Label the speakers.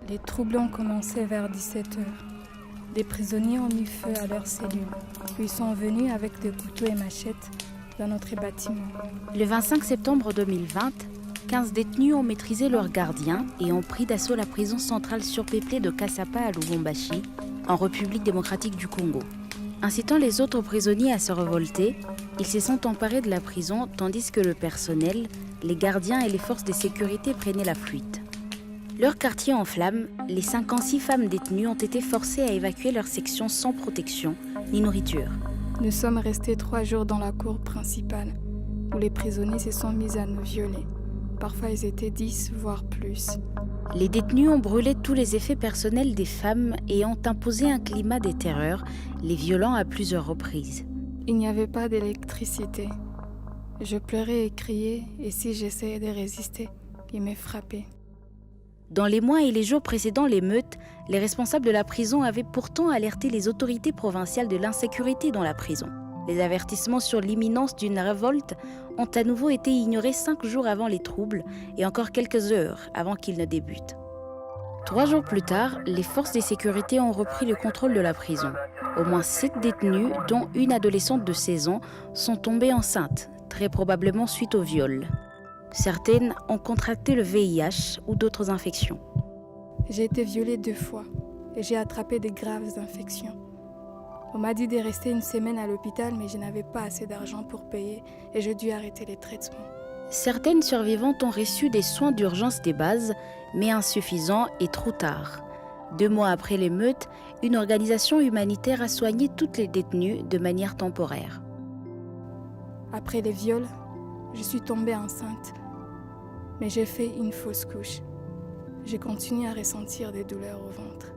Speaker 1: Les troubles ont commencé vers 17 heures. Des prisonniers ont mis feu à leurs cellules, puis sont venus avec des couteaux et machettes dans notre bâtiment.
Speaker 2: Le 25 septembre 2020, 15 détenus ont maîtrisé leurs gardiens et ont pris d'assaut la prison centrale surpeuplée de Kasapa à Lubumbashi, en République démocratique du Congo. Incitant les autres prisonniers à se révolter, ils se sont emparés de la prison tandis que le personnel, les gardiens et les forces de sécurité prenaient la fuite. Leur quartier en flammes, les 56 femmes détenues ont été forcées à évacuer leur section sans protection ni nourriture.
Speaker 1: Nous sommes restés 3 jours dans la cour principale, où les prisonniers se sont mis à nous violer. Parfois ils étaient 10, voire plus.
Speaker 2: Les détenus ont brûlé tous les effets personnels des femmes et ont imposé un climat de terreur, les violant à plusieurs reprises.
Speaker 1: Il n'y avait pas d'électricité. Je pleurais et criais, et si j'essayais de résister, ils me frappaient.
Speaker 2: Dans les mois et les jours précédant l'émeute, les responsables de la prison avaient pourtant alerté les autorités provinciales de l'insécurité dans la prison. Les avertissements sur l'imminence d'une révolte ont à nouveau été ignorés 5 jours avant les troubles et encore quelques heures avant qu'ils ne débutent. 3 jours plus tard, les forces de sécurité ont repris le contrôle de la prison. Au moins 7 détenus, dont une adolescente de 16 ans, sont tombées enceintes, très probablement suite au viol. Certaines ont contracté le VIH ou d'autres infections.
Speaker 1: J'ai été violée 2 fois et j'ai attrapé de graves infections. On m'a dit de rester 1 semaine à l'hôpital, mais je n'avais pas assez d'argent pour payer et j'ai dû arrêter les traitements.
Speaker 2: Certaines survivantes ont reçu des soins d'urgence des bases, mais insuffisants et trop tard. 2 mois après l'émeute, une organisation humanitaire a soigné toutes les détenues de manière temporaire.
Speaker 1: Après les viols, je suis tombée enceinte, mais j'ai fait une fausse couche. J'ai continué à ressentir des douleurs au ventre.